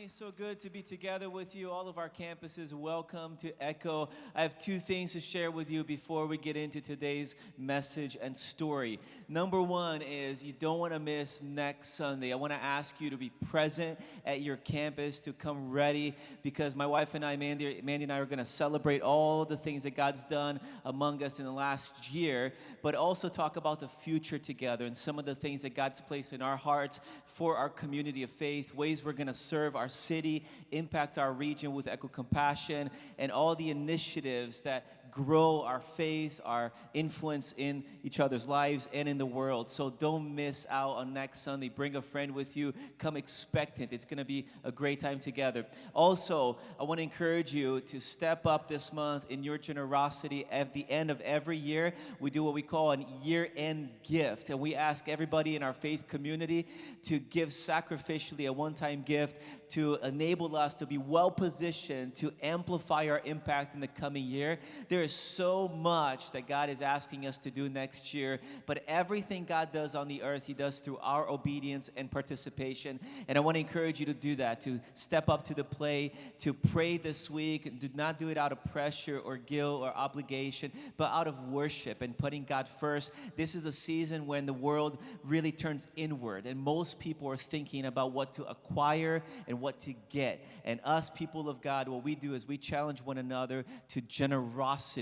morning. So good to be together with you. All of our campuses, welcome to Echo. I have two things to share with you before we get into today's message and story. Number one is you don't want to miss next Sunday. I want to ask you to be present at your campus, to come ready, because my wife and I, Mandy and I, are going to celebrate all the things that God's done among us in the last year, but also talk about the future together and some of the things that God's placed in our hearts for our community of faith, ways we're going to serve our city, impact our region with Echo Compassion, and all the initiatives that grow our faith, our influence in each other's lives and in the world. So don't miss out on next Sunday. Bring a friend with you. Come expectant. It's going to be a great time together. Also, I want to encourage you to step up this month in your generosity. At the end of every year, we do what we call a year-end gift. And we ask everybody in our faith community to give sacrificially a one-time gift to enable us to be well-positioned to amplify our impact in the coming year. There is so much that God is asking us to do next year, but everything God does on the earth, He does through our obedience and participation. And I want to encourage you to do that, to step up to the plate, to pray this week. Do not do it out of pressure or guilt or obligation, but out of worship and putting God first. This is a season when the world really turns inward, and most people are thinking about what to acquire and what to get. And us, people of God, what we do is we challenge one another to generosity,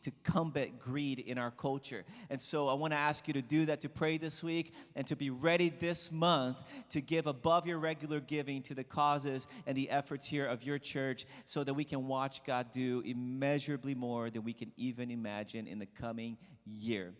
to combat greed in our culture. And so I want to ask you to do that, to pray this week, and to be ready this month to give above your regular giving to the causes and the efforts here of your church, so that we can watch God do immeasurably more than we can even imagine in the coming year.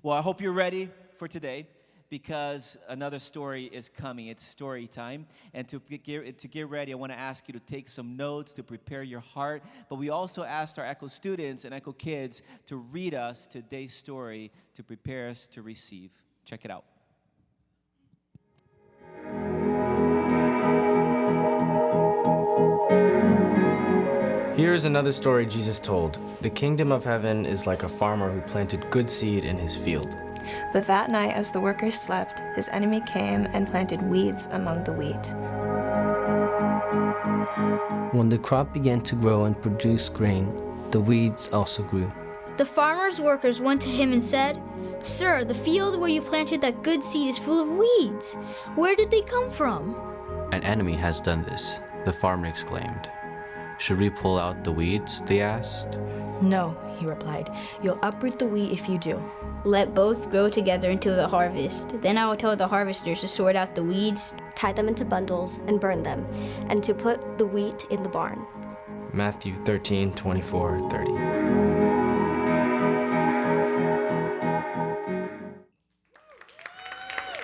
Well, I hope you're ready for today, because another story is coming. It's story time. And to get ready, I want to ask you to take some notes to prepare your heart. But we also asked our Echo students and Echo kids to read us today's story to prepare us to receive. Check it out. Here is another story Jesus told. The kingdom of heaven is like a farmer who planted good seed in his field. But that night, as the workers slept, his enemy came and planted weeds among the wheat. When the crop began to grow and produce grain, the weeds also grew. The farmer's workers went to him and said, "Sir, the field where you planted that good seed is full of weeds. Where did they come from?" "An enemy has done this," the farmer exclaimed. "Should we pull out the weeds?" they asked. "No," he replied. "You'll uproot the wheat if you do." "Let both grow together until the harvest. Then I will tell the harvesters to sort out the weeds, tie them into bundles, and burn them, and to put the wheat in the barn." Matthew 13:24-30.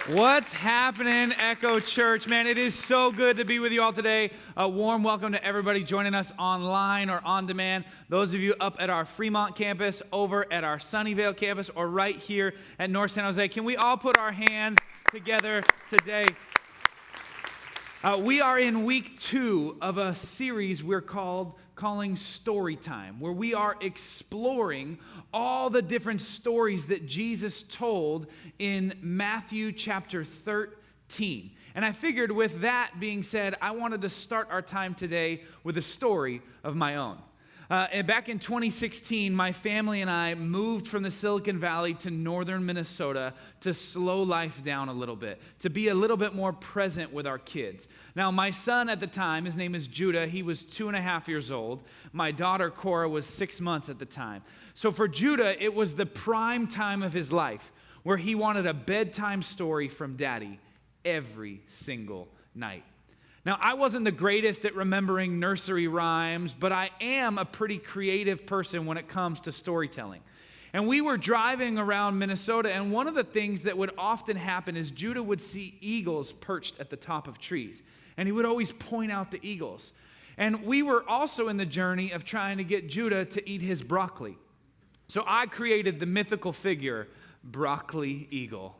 What's happening, Echo.Church? Man, it is so good to be with you all today. A warm welcome to everybody joining us online or on demand. Those of you up at our Fremont campus, over at our Sunnyvale campus, or right here at North San Jose. Can we all put our hands together today? We are in week 2 of a series we're calling Story Time, where we are exploring all the different stories that Jesus told in Matthew chapter 13. And I figured, with that being said, I wanted to start our time today with a story of my own. And back in 2016, my family and I moved from the Silicon Valley to northern Minnesota to slow life down a little bit, to be a little bit more present with our kids. Now, my son at the time, his name is Judah, he was 2.5 years old. My daughter, Cora, was 6 months at the time. So for Judah, it was the prime time of his life, where he wanted a bedtime story from Daddy every single night. Now, I wasn't the greatest at remembering nursery rhymes, but I am a pretty creative person when it comes to storytelling. And we were driving around Minnesota, and one of the things that would often happen is Judah would see eagles perched at the top of trees, and he would always point out the eagles. And we were also in the journey of trying to get Judah to eat his broccoli. So I created the mythical figure, Broccoli Eagle.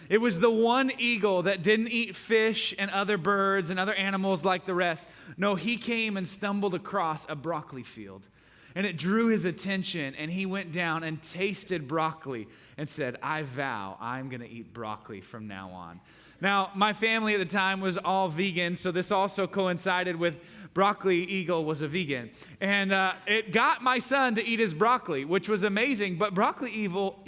It was the one eagle that didn't eat fish and other birds and other animals like the rest. No, he came and stumbled across a broccoli field. And it drew his attention, and he went down and tasted broccoli and said, "I vow I'm going to eat broccoli from now on." Now, my family at the time was all vegan, so this also coincided with Broccoli Eagle was a vegan. And it got my son to eat his broccoli, which was amazing, but Broccoli Eagle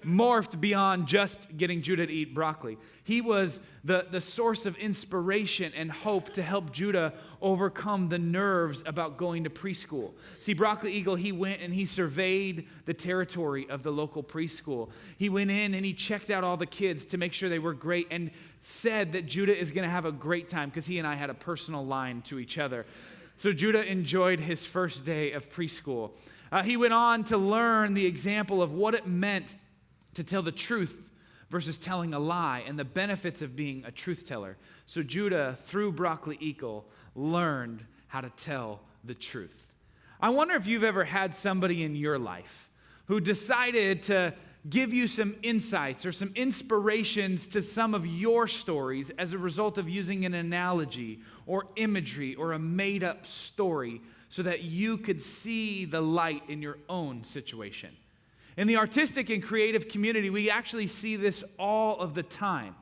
morphed beyond just getting Judah to eat broccoli. He was the source of inspiration and hope to help Judah overcome the nerves about going to preschool. See, Broccoli Eagle, he went and he surveyed the territory of the local preschool. He went in and he checked out all the kids to make sure they were great and said that Judah is going to have a great time because he and I had a personal line to each other. So Judah enjoyed his first day of preschool. He went on to learn the example of what it meant to tell the truth versus telling a lie and the benefits of being a truth teller. So Judah, through Broccoli Eagle, learned how to tell the truth. I wonder if you've ever had somebody in your life who decided to give you some insights or some inspirations to some of your stories as a result of using an analogy or imagery or a made-up story so that you could see the light in your own situation. In the artistic and creative community, we actually see this all of the time.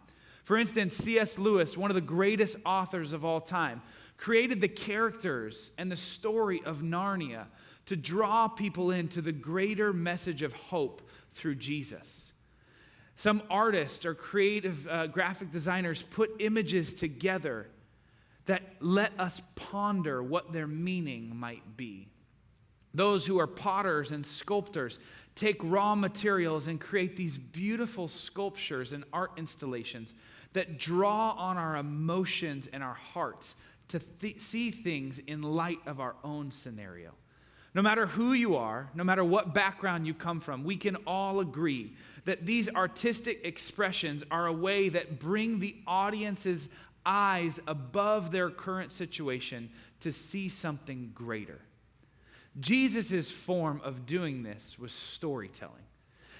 For instance, C.S. Lewis, one of the greatest authors of all time, created the characters and the story of Narnia to draw people into the greater message of hope through Jesus. Some artists or creative graphic designers put images together that let us ponder what their meaning might be. Those who are potters and sculptors take raw materials and create these beautiful sculptures and art installations that draw on our emotions and our hearts to see things in light of our own scenario. No matter who you are, no matter what background you come from, we can all agree that these artistic expressions are a way that bring the audience's eyes above their current situation to see something greater. Jesus' form of doing this was storytelling.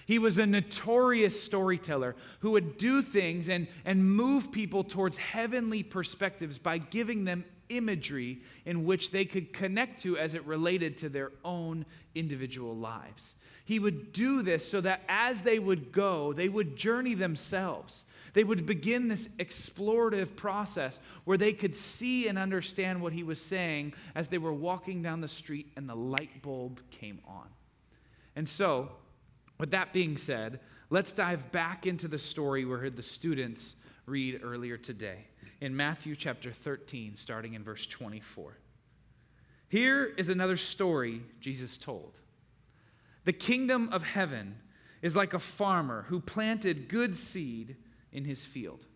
He was a notorious storyteller who would do things and move people towards heavenly perspectives by giving them imagery in which they could connect to as it related to their own individual lives. He would do this so that as they would go, they would journey themselves. They would begin this explorative process where they could see and understand what he was saying as they were walking down the street and the light bulb came on. And so, with that being said, let's dive back into the story we heard the students read earlier today in Matthew chapter 13, starting in verse 24. Here is another story Jesus told. The kingdom of heaven is like a farmer who planted good seed in his field.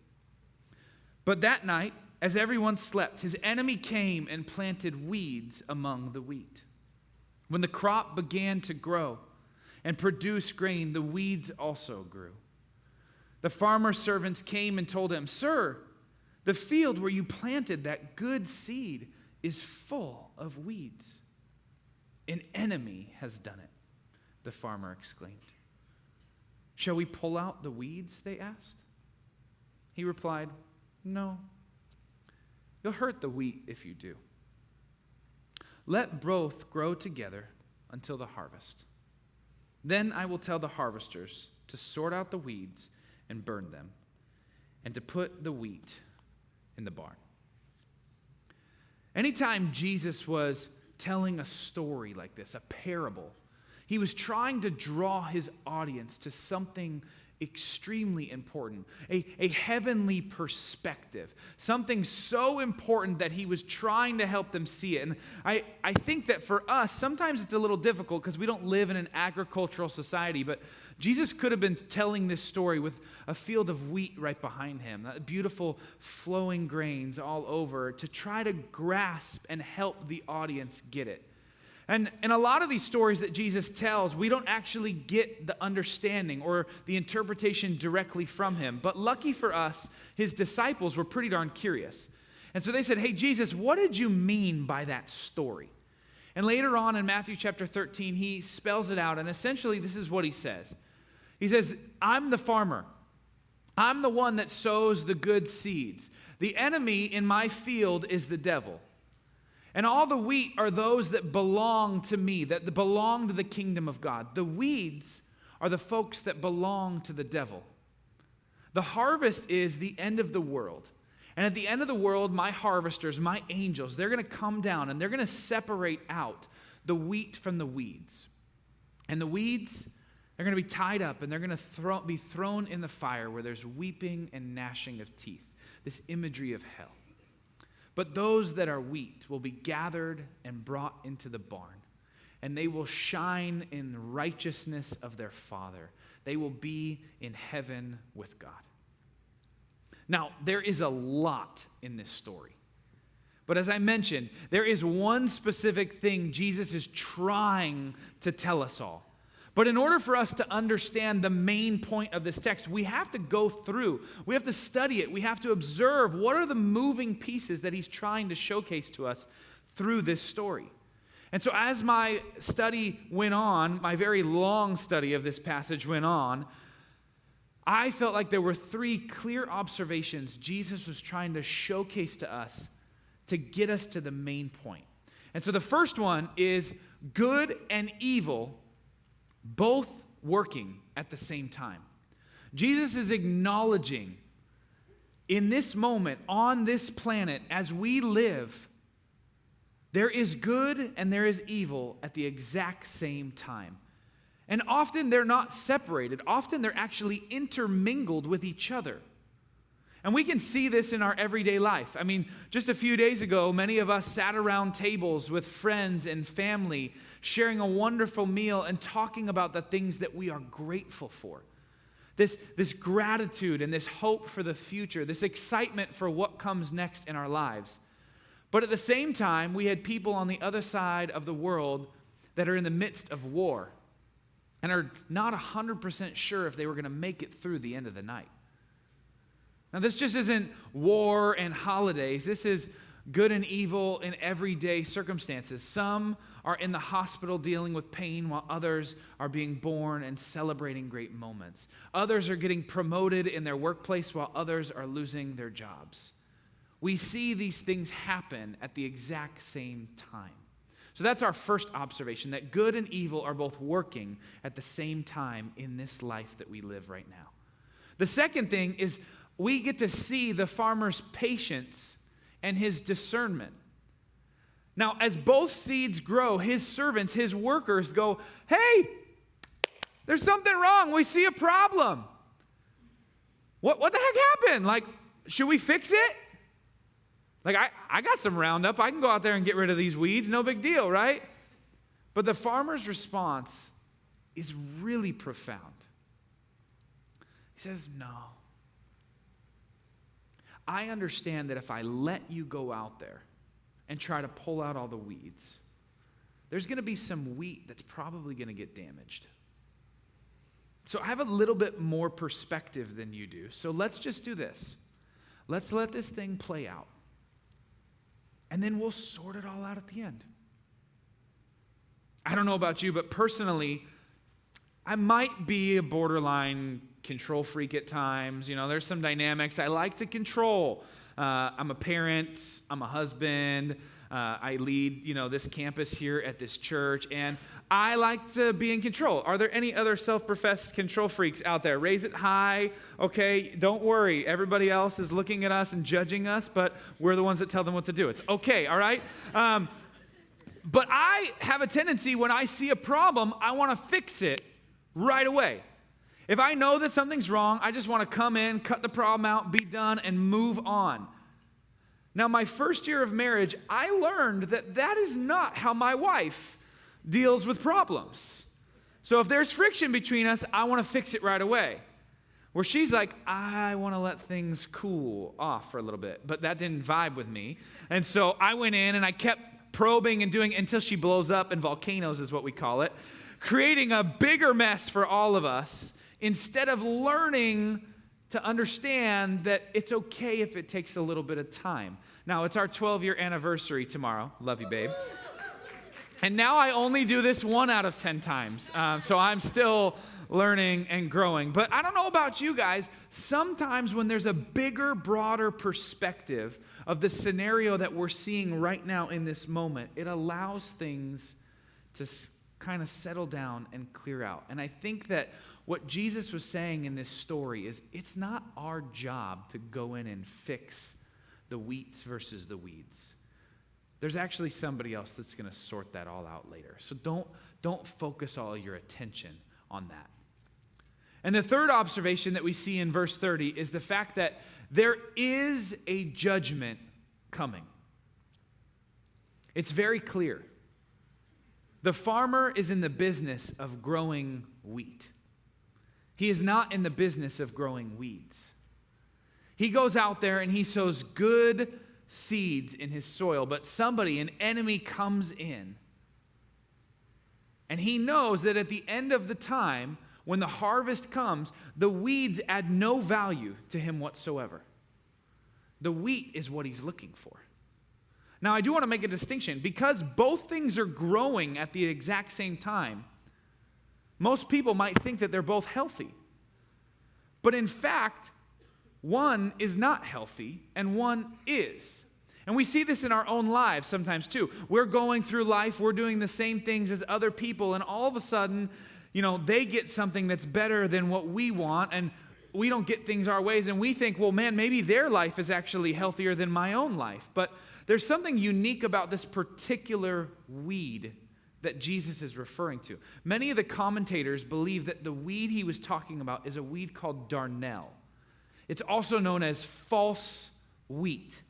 But that night, as everyone slept, his enemy came and planted weeds among the wheat. When the crop began to grow and produce grain, the weeds also grew. The farmer's servants came and told him, "Sir, the field where you planted that good seed is full of weeds." "An enemy has done it," the farmer exclaimed. "Shall we pull out the weeds?" they asked. He replied, "No. You'll hurt the wheat if you do. Let both grow together until the harvest. Then I will tell the harvesters to sort out the weeds and burn them, and to put the wheat in the barn." Anytime Jesus was telling a story like this, a parable, he was trying to draw his audience to something extremely important, a heavenly perspective, something so important that he was trying to help them see it. And I think that for us, sometimes it's a little difficult because we don't live in an agricultural society, but Jesus could have been telling this story with a field of wheat right behind him, beautiful flowing grains all over, to try to grasp and help the audience get it. And in a lot of these stories that Jesus tells, we don't actually get the understanding or the interpretation directly from him. But lucky for us, his disciples were pretty darn curious. And so they said, "Hey, Jesus, what did you mean by that story?" And later on in Matthew chapter 13, he spells it out. And essentially, this is what he says. He says, "I'm the farmer. I'm the one that sows the good seeds. The enemy in my field is the devil. And all the wheat are those that belong to me, that belong to the kingdom of God. The weeds are the folks that belong to the devil. The harvest is the end of the world. And at the end of the world, my harvesters, my angels, they're going to come down and they're going to separate out the wheat from the weeds. And the weeds, they're going to be tied up and they're going to be thrown in the fire where there's weeping and gnashing of teeth, this imagery of hell. But those that are wheat will be gathered and brought into the barn, and they will shine in the righteousness of their Father. They will be in heaven with God. Now, there is a lot in this story. But as I mentioned, there is one specific thing Jesus is trying to tell us all. But in order for us to understand the main point of this text, we have to go through, we have to study it, we have to observe what are the moving pieces that he's trying to showcase to us through this story. And so as my study went on, my very long study of this passage went on, I felt like there were three clear observations Jesus was trying to showcase to us to get us to the main point. And so the first one is good and evil both working at the same time. Jesus is acknowledging in this moment, on this planet, as we live, there is good and there is evil at the exact same time. And often they're not separated. Often they're actually intermingled with each other. And we can see this in our everyday life. I mean, just a few days ago, many of us sat around tables with friends and family, sharing a wonderful meal and talking about the things that we are grateful for. This gratitude and this hope for the future, this excitement for what comes next in our lives. But at the same time, we had people on the other side of the world that are in the midst of war and are not 100% sure if they were going to make it through the end of the night. Now, this just isn't war and holidays. This is good and evil in everyday circumstances. Some are in the hospital dealing with pain while others are being born and celebrating great moments. Others are getting promoted in their workplace while others are losing their jobs. We see these things happen at the exact same time. So that's our first observation, that good and evil are both working at the same time in this life that we live right now. The second thing is we get to see the farmer's patience and his discernment. Now, as both seeds grow, his servants, his workers go, hey, there's something wrong. We see a problem. What the heck happened? Like, should we fix it? Like, I got some Roundup. I can go out there and get rid of these weeds. No big deal, right? But the farmer's response is really profound. He says, no. I understand that if I let you go out there and try to pull out all the weeds, there's going to be some wheat that's probably going to get damaged. So I have a little bit more perspective than you do. So let's just do this. Let's let this thing play out. And then we'll sort it all out at the end. I don't know about you, but personally, I might be a borderline control freak at times. You know, there's some dynamics I like to control. I'm a parent. I'm a husband. I lead, this campus here at this church, and I like to be in control. Are there any other self-professed control freaks out there? Raise it high, okay? Don't worry. Everybody else is looking at us and judging us, but we're the ones that tell them what to do. It's okay, all right? But I have a tendency when I see a problem, I want to fix it right away. If I know that something's wrong, I just want to come in, cut the problem out, be done, and move on. Now, my first year of marriage, I learned that is not how my wife deals with problems. So if there's friction between us, I want to fix it right away. Where she's like, I want to let things cool off for a little bit. But that didn't vibe with me. And so I went in and I kept probing and doing until she blows up, and volcanoes is what we call it, creating a bigger mess for all of us instead of learning to understand that it's okay if it takes a little bit of time. Now, it's our 12-year anniversary tomorrow. Love you, babe. And now I only do this 1 out of 10 times. So I'm still learning and growing. But I don't know about you guys. Sometimes when there's a bigger, broader perspective of the scenario that we're seeing right now in this moment, it allows things to kind of settle down and clear out. And I think that what Jesus was saying in this story is it's not our job to go in and fix the wheats versus the weeds. There's actually somebody else that's going to sort that all out later. So don't focus all your attention on that. And the third observation that we see in verse 30 is the fact that there is a judgment coming. It's very clear. The farmer is in the business of growing wheat. He is not in the business of growing weeds. He goes out there and he sows good seeds in his soil, but an enemy comes in. And he knows that at the end of the time, when the harvest comes, the weeds add no value to him whatsoever. The wheat is what he's looking for. Now, I do want to make a distinction. Because both things are growing at the exact same time, most people might think that they're both healthy. But in fact, one is not healthy and one is. And we see this in our own lives sometimes too. We're going through life, we're doing the same things as other people, and all of a sudden, they get something that's better than what we want, and we don't get things our ways, and we think, well, man, maybe their life is actually healthier than my own life. But there's something unique about this particular weed that Jesus is referring to. Many of the commentators believe that the weed he was talking about is a weed called darnel. It's also known as false wheat.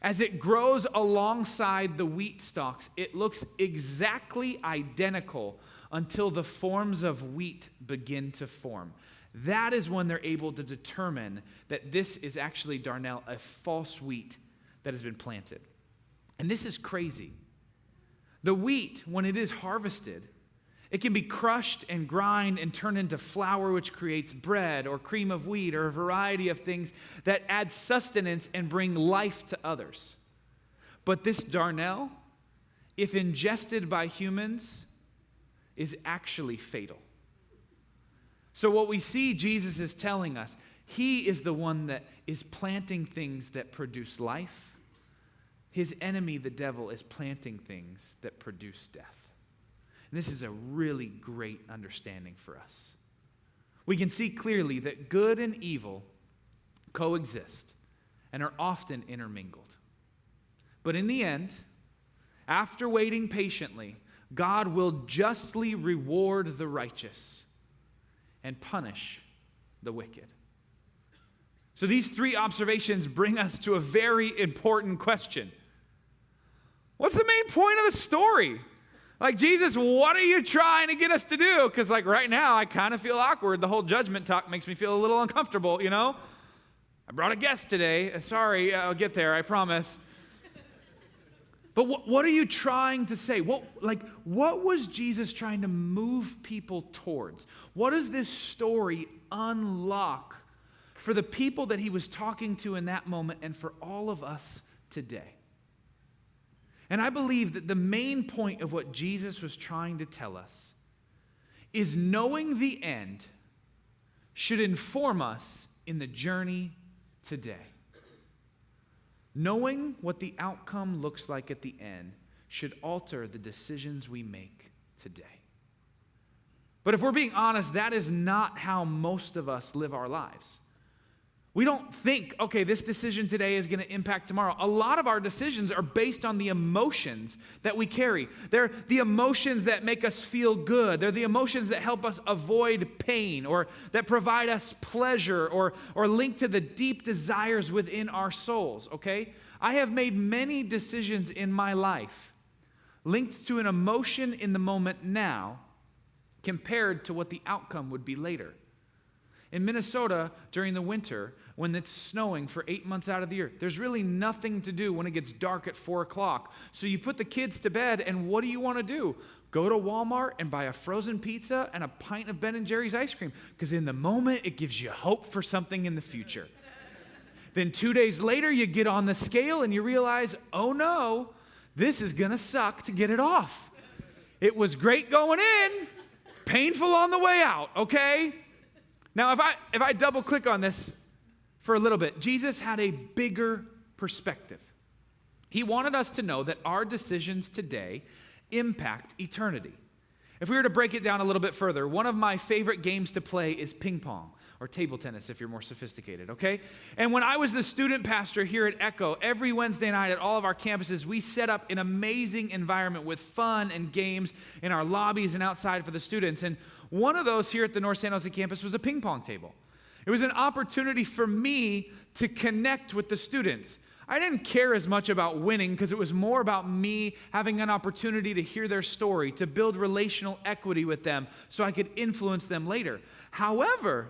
As it grows alongside the wheat stalks, it looks exactly identical until the forms of wheat begin to form. That is when they're able to determine that this is actually darnel, a false wheat that has been planted. And this is crazy. The wheat, when it is harvested, it can be crushed and grind and turned into flour, which creates bread or cream of wheat or a variety of things that add sustenance and bring life to others. But this darnel, if ingested by humans, is actually fatal. So what we see Jesus is telling us, he is the one that is planting things that produce life. His enemy, the devil, is planting things that produce death. And this is a really great understanding for us. We can see clearly that good and evil coexist and are often intermingled. But in the end, after waiting patiently, God will justly reward the righteous and punish the wicked. So these three observations bring us to a very important question. What's the main point of the story? Like, Jesus, what are you trying to get us to do? Because, right now, I kind of feel awkward. The whole judgment talk makes me feel a little uncomfortable, I brought a guest today. Sorry, I'll get there, I promise. But what are you trying to say? What was Jesus trying to move people towards? What does this story unlock for the people that he was talking to in that moment and for all of us today? And I believe that the main point of what Jesus was trying to tell us is knowing the end should inform us in the journey today. Knowing what the outcome looks like at the end should alter the decisions we make today. But if we're being honest, that is not how most of us live our lives. We don't think, okay, this decision today is going to impact tomorrow. A lot of our decisions are based on the emotions that we carry. They're the emotions that make us feel good. They're the emotions that help us avoid pain or that provide us pleasure or link to the deep desires within our souls, okay? I have made many decisions in my life linked to an emotion in the moment now compared to what the outcome would be later. In Minnesota, during the winter, when it's snowing for 8 months out of the year, there's really nothing to do when it gets dark at 4 o'clock. So you put the kids to bed, and what do you want to do? Go to Walmart and buy a frozen pizza and a pint of Ben & Jerry's ice cream, because in the moment, it gives you hope for something in the future. Then 2 days later, you get on the scale, and you realize, oh no, this is going to suck to get it off. It was great going in, painful on the way out, okay? Now, if I double click on this for a little bit, Jesus had a bigger perspective. He wanted us to know that our decisions today impact eternity. If we were to break it down a little bit further, one of my favorite games to play is ping pong, or table tennis if you're more sophisticated, okay? And when I was the student pastor here at Echo, every Wednesday night at all of our campuses, we set up an amazing environment with fun and games in our lobbies and outside for the students. And one of those here at the North San Jose campus was a ping pong table. It was an opportunity for me to connect with the students. I didn't care as much about winning because it was more about me having an opportunity to hear their story, to build relational equity with them so I could influence them later. However,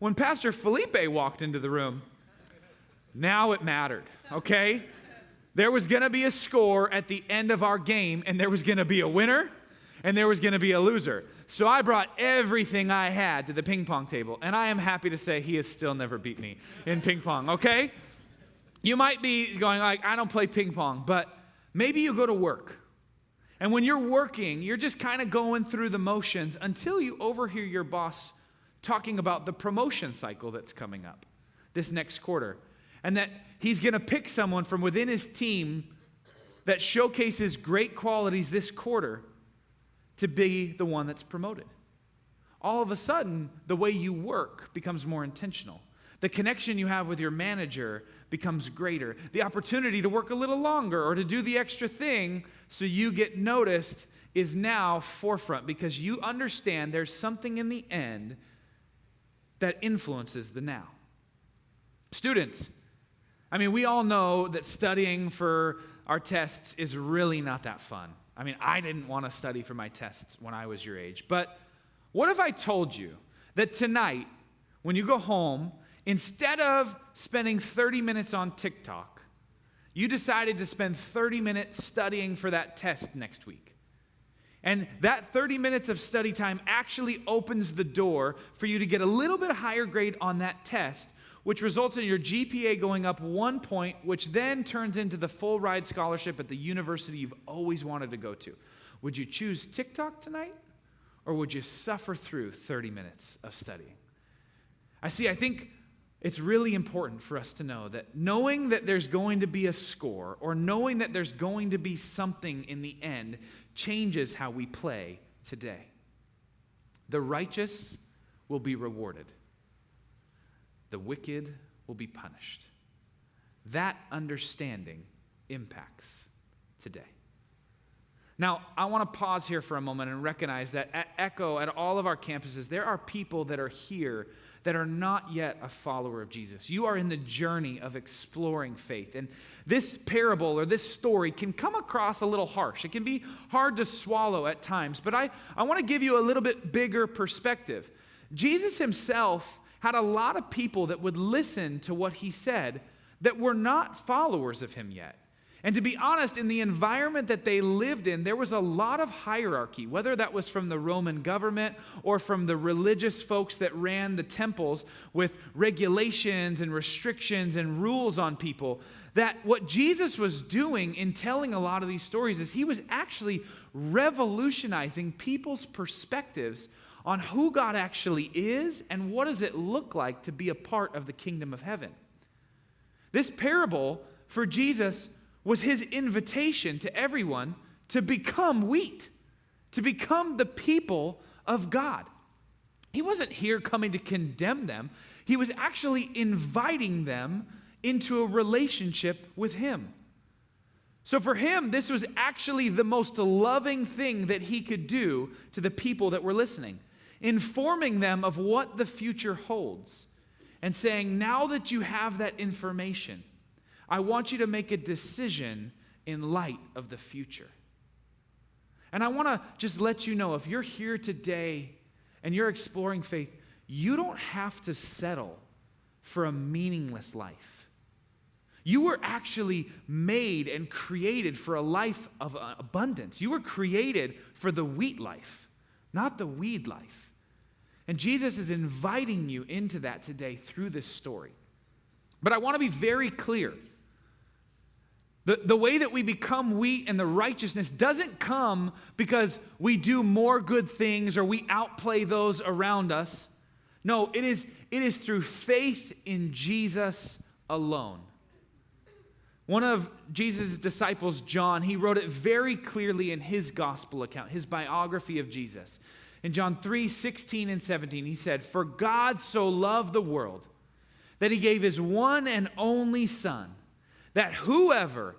when Pastor Felipe walked into the room, now it mattered, okay? There was going to be a score at the end of our game, and there was going to be a winner, and there was going to be a loser. So I brought everything I had to the ping pong table, and I am happy to say he has still never beat me in ping pong, okay? You might be going like, I don't play ping pong, but maybe you go to work. And when you're working, you're just kind of going through the motions until you overhear your boss talking about the promotion cycle that's coming up this next quarter. And that he's going to pick someone from within his team that showcases great qualities this quarter to be the one that's promoted. All of a sudden, the way you work becomes more intentional. The connection you have with your manager becomes greater. The opportunity to work a little longer or to do the extra thing so you get noticed is now forefront because you understand there's something in the end that influences the now. Students, I mean, we all know that studying for our tests is really not that fun. I mean, I didn't want to study for my tests when I was your age. But what if I told you that tonight, when you go home, instead of spending 30 minutes on TikTok, you decided to spend 30 minutes studying for that test next week. And that 30 minutes of study time actually opens the door for you to get a little bit higher grade on that test, which results in your GPA going up 1 point, which then turns into the full ride scholarship at the university you've always wanted to go to. Would you choose TikTok tonight, or would you suffer through 30 minutes of studying? I think it's really important for us to know that knowing that there's going to be a score or knowing that there's going to be something in the end changes how we play today. The righteous will be rewarded. The wicked will be punished. That understanding impacts today. Now, I want to pause here for a moment and recognize that at Echo, at all of our campuses, there are people that are here that are not yet a follower of Jesus. You are in the journey of exploring faith. And this parable or this story can come across a little harsh. It can be hard to swallow at times. But I want to give you a little bit bigger perspective. Jesus himself had a lot of people that would listen to what he said that were not followers of him yet. And to be honest, in the environment that they lived in, there was a lot of hierarchy, whether that was from the Roman government or from the religious folks that ran the temples with regulations and restrictions and rules on people, that what Jesus was doing in telling a lot of these stories is he was actually revolutionizing people's perspectives on who God actually is and what does it look like to be a part of the kingdom of heaven. This parable for Jesus was his invitation to everyone to become wheat, to become the people of God. He wasn't here coming to condemn them. He was actually inviting them into a relationship with him. So for him, this was actually the most loving thing that he could do to the people that were listening, informing them of what the future holds and saying, now that you have that information, I want you to make a decision in light of the future. And I want to just let you know, if you're here today and you're exploring faith, you don't have to settle for a meaningless life. You were actually made and created for a life of abundance. You were created for the wheat life, not the weed life. And Jesus is inviting you into that today through this story. But I want to be very clear. The way that we become wheat and the righteousness doesn't come because we do more good things or we outplay those around us. No, it is through faith in Jesus alone. One of Jesus' disciples, John, he wrote it very clearly in his gospel account, his biography of Jesus. In John 3:16 and 17, he said, "For God so loved the world that he gave his one and only Son, that whoever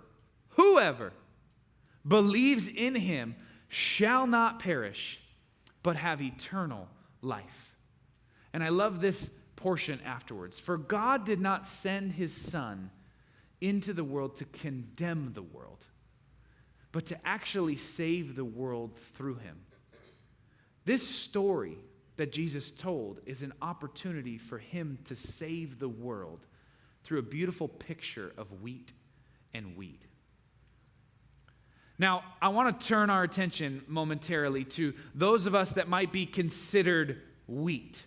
believes in him shall not perish, but have eternal life." And I love this portion afterwards. "For God did not send his Son into the world to condemn the world, but to actually save the world through him." This story that Jesus told is an opportunity for him to save the world through a beautiful picture of wheat and weed. Now, I want to turn our attention momentarily to those of us that might be considered wheat.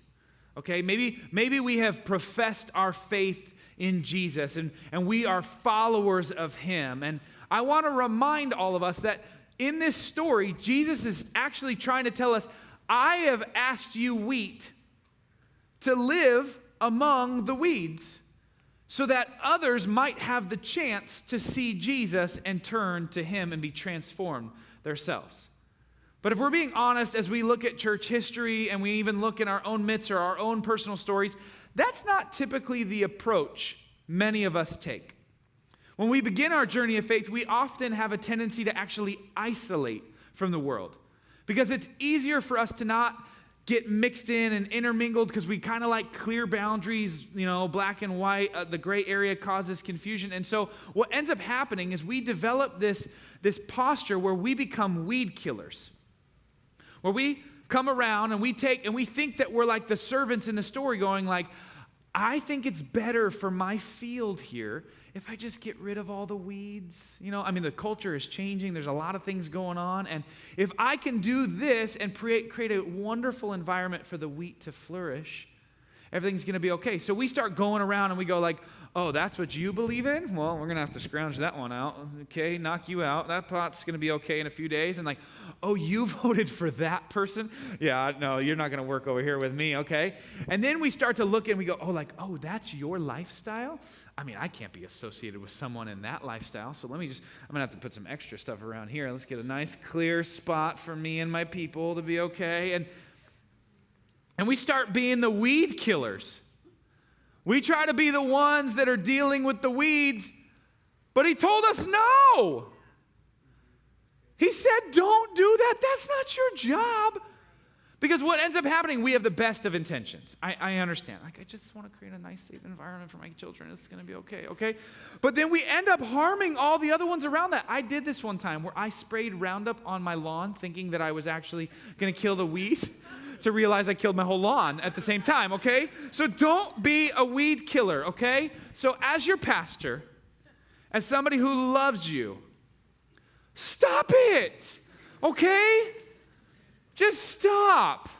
Okay, maybe we have professed our faith in Jesus and we are followers of him. And I want to remind all of us that in this story, Jesus is actually trying to tell us, I have asked you wheat to live among the weeds so that others might have the chance to see Jesus and turn to him and be transformed themselves. But if we're being honest, as we look at church history and we even look in our own midst or our own personal stories, that's not typically the approach many of us take. When we begin our journey of faith, we often have a tendency to actually isolate from the world because it's easier for us to not get mixed in and intermingled because we kind of like clear boundaries, black and white. The gray area causes confusion. And so what ends up happening is we develop this posture where we become weed killers, where we come around and we think that we're like the servants in the story going like, I think it's better for my field here if I just get rid of all the weeds. The culture is changing. There's a lot of things going on. And if I can do this and create a wonderful environment for the wheat to flourish, everything's going to be okay. So we start going around and we go like, oh, that's what you believe in? Well, we're going to have to scrounge that one out. Okay, knock you out. That pot's going to be okay in a few days. And like, oh, you voted for that person? Yeah, no, you're not going to work over here with me, okay? And then we start to look and we go, oh, that's your lifestyle? I can't be associated with someone in that lifestyle. So I'm going to have to put some extra stuff around here. Let's get a nice clear spot for me and my people to be okay. And we start being the weed killers. We try to be the ones that are dealing with the weeds, but he told us no. He said, don't do that. That's not your job. Because what ends up happening, we have the best of intentions. I understand. Like, I just want to create a nice, safe environment for my children. It's going to be okay? But then we end up harming all the other ones around that. I did this one time where I sprayed Roundup on my lawn thinking that I was actually going to kill the weeds to realize I killed my whole lawn at the same time, okay? So don't be a weed killer, okay? So as your pastor, as somebody who loves you, stop it, okay? Just stop,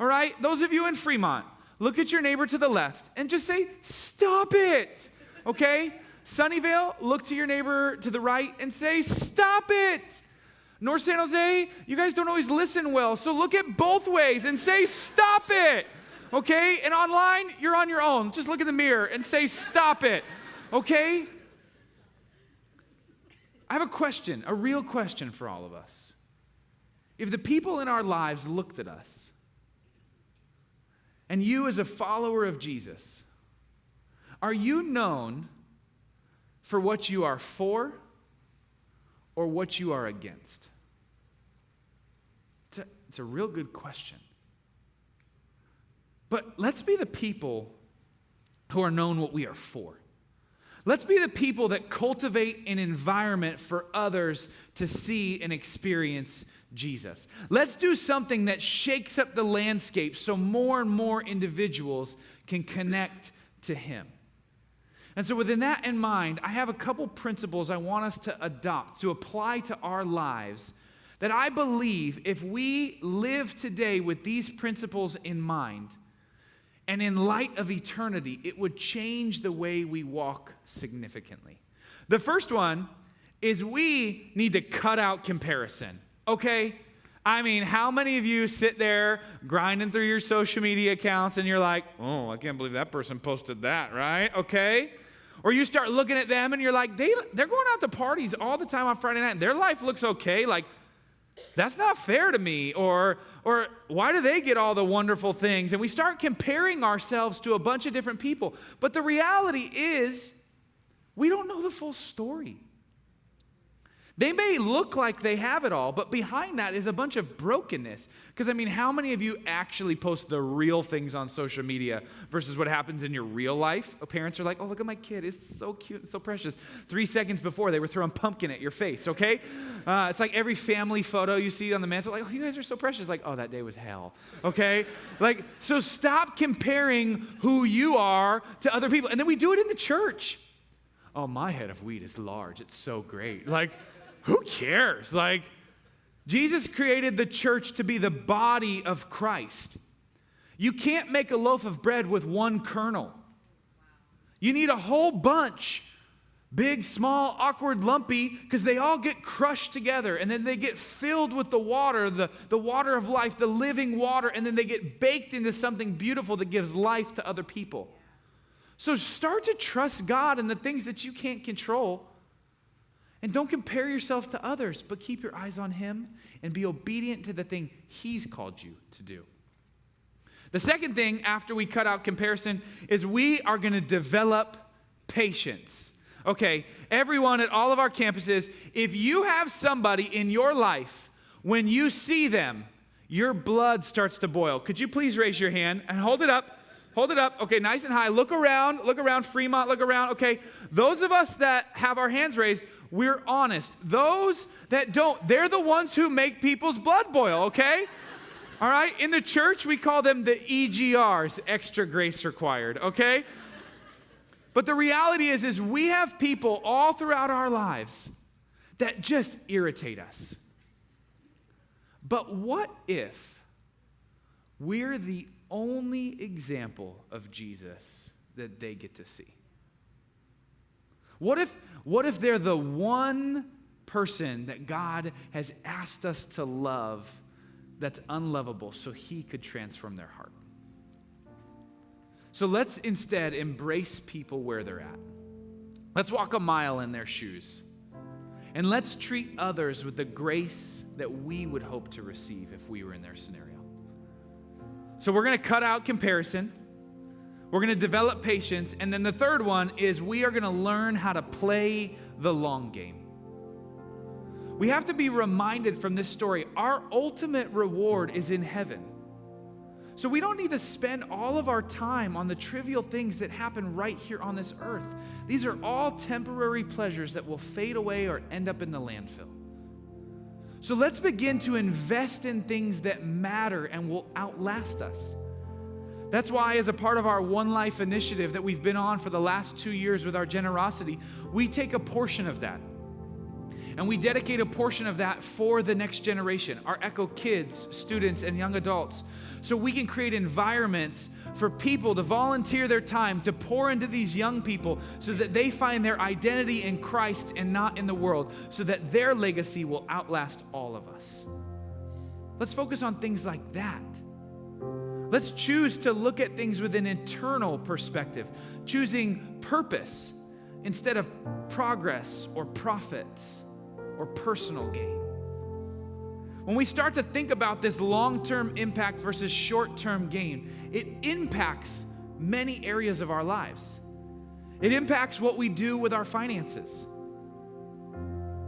all right? Those of you in Fremont, look at your neighbor to the left and just say, stop it, okay? Sunnyvale, look to your neighbor to the right and say, stop it. North San Jose, you guys don't always listen well, so look at both ways and say, stop it, okay? And online, you're on your own. Just look in the mirror and say, stop it, okay? I have a question, a real question for all of us. If the people in our lives looked at us, and you as a follower of Jesus, are you known for what you are for or what you are against? It's a real good question. But let's be the people who are known what we are for. Let's be the people that cultivate an environment for others to see and experience Jesus. Let's do something that shakes up the landscape so more and more individuals can connect to him. And so within that in mind, I have a couple principles I want us to adopt, to apply to our lives, that I believe if we live today with these principles in mind, and in light of eternity, it would change the way we walk significantly. The first one is we need to cut out comparison, okay? How many of you sit there grinding through your social media accounts and you're like, oh, I can't believe that person posted that, right? Okay? Or you start looking at them and you're like, they're going out to parties all the time on Friday night and their life looks okay. Like, that's not fair to me. Or why do they get all the wonderful things? And we start comparing ourselves to a bunch of different people. But the reality is, we don't know the full story. They may look like they have it all, but behind that is a bunch of brokenness. Because, I mean, how many of you actually post the real things on social media versus what happens in your real life? Parents are like, oh, look at my kid. It's so cute. It's so precious. 3 seconds before, they were throwing pumpkin at your face, okay? It's like every family photo you see on the mantle, like, oh, you guys are so precious. Like, oh, that day was hell, okay? Like, so stop comparing who you are to other people. And then we do it in the church. Oh, my head of wheat is large. It's so great. Like, who cares? Like, Jesus created the church to be the body of Christ. You can't make a loaf of bread with one kernel. You need a whole bunch. Big, small, awkward, lumpy, because they all get crushed together, and then they get filled with the water, the water of life, the living water, and then they get baked into something beautiful that gives life to other people. So start to trust God in the things that you can't control. And don't compare yourself to others, but keep your eyes on Him and be obedient to the thing He's called you to do. The second thing after we cut out comparison is we are going to develop patience. Okay, everyone at all of our campuses, if you have somebody in your life, when you see them, your blood starts to boil. Could you please raise your hand and hold it up? Hold it up. Okay, nice and high. Look around, Fremont, look around. Okay, those of us that have our hands raised, we're honest. Those that don't, they're the ones who make people's blood boil, okay? All right, in the church, we call them the EGRs, extra grace required, okay? But the reality is we have people all throughout our lives that just irritate us. But what if we're the only example of Jesus that they get to see? What if they're the one person that God has asked us to love that's unlovable so He could transform their heart? So let's instead embrace people where they're at. Let's walk a mile in their shoes. And let's treat others with the grace that we would hope to receive if we were in their scenario. So we're going to cut out comparison. We're going to develop patience. And then the third one is we are going to learn how to play the long game. We have to be reminded from this story, our ultimate reward is in heaven. So we don't need to spend all of our time on the trivial things that happen right here on this earth. These are all temporary pleasures that will fade away or end up in the landfill. So let's begin to invest in things that matter and will outlast us. That's why, as a part of our One Life initiative that we've been on for the last 2 years with our generosity, we take a portion of that and we dedicate a portion of that for the next generation, our Echo kids, students, and young adults, so we can create environments for people to volunteer their time to pour into these young people so that they find their identity in Christ and not in the world, so that their legacy will outlast all of us. Let's focus on things like that. Let's choose to look at things with an eternal perspective, choosing purpose instead of progress or profit or personal gain. When we start to think about this long-term impact versus short-term gain, it impacts many areas of our lives. It impacts what we do with our finances.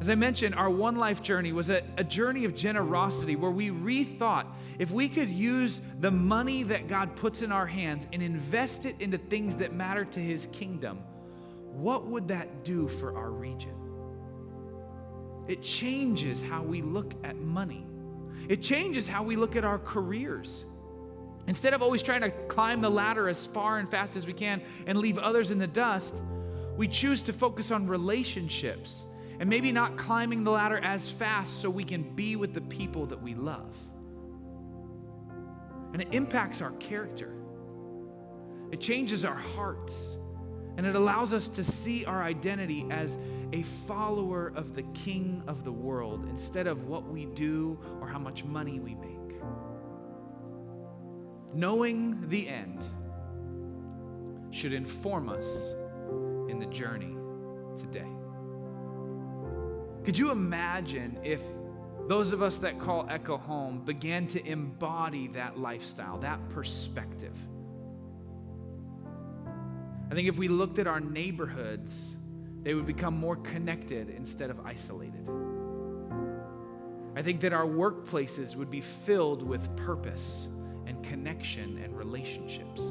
As I mentioned, our One Life journey was a journey of generosity where we rethought if we could use the money that God puts in our hands and invest it into things that matter to His kingdom, what would that do for our region? It changes how we look at money. It changes how we look at our careers. Instead of always trying to climb the ladder as far and fast as we can and leave others in the dust, we choose to focus on relationships and maybe not climbing the ladder as fast so we can be with the people that we love. And it impacts our character. It changes our hearts. And it allows us to see our identity as a follower of the King of the world instead of what we do or how much money we make. Knowing the end should inform us in the journey today. Could you imagine if those of us that call Echo home began to embody that lifestyle, that perspective? I think if we looked at our neighborhoods, they would become more connected instead of isolated. I think that our workplaces would be filled with purpose and connection and relationships.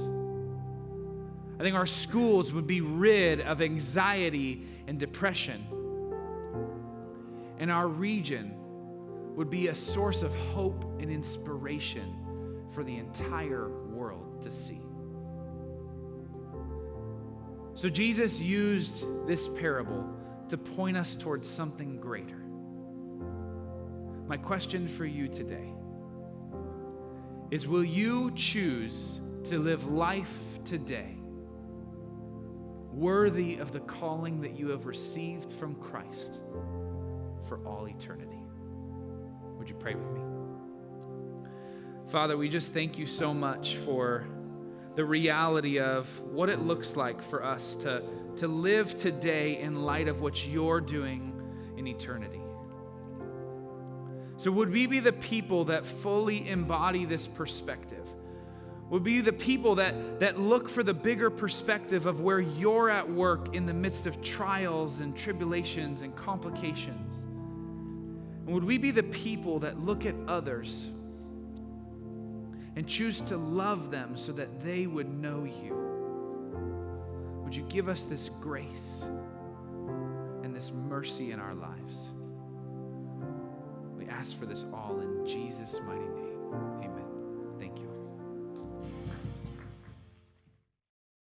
I think our schools would be rid of anxiety and depression. And our region would be a source of hope and inspiration for the entire world to see. So Jesus used this parable to point us towards something greater. My question for you today is, will you choose to live life today worthy of the calling that you have received from Christ for all eternity? Would you pray with me? Father, we just thank you so much for the reality of what it looks like for us to live today in light of what you're doing in eternity. So would we be the people that fully embody this perspective? Would we be the people that look for the bigger perspective of where you're at work in the midst of trials and tribulations and complications? And would we be the people that look at others and choose to love them so that they would know you? Would you give us this grace and this mercy in our lives? We ask for this all in Jesus' mighty name. Amen.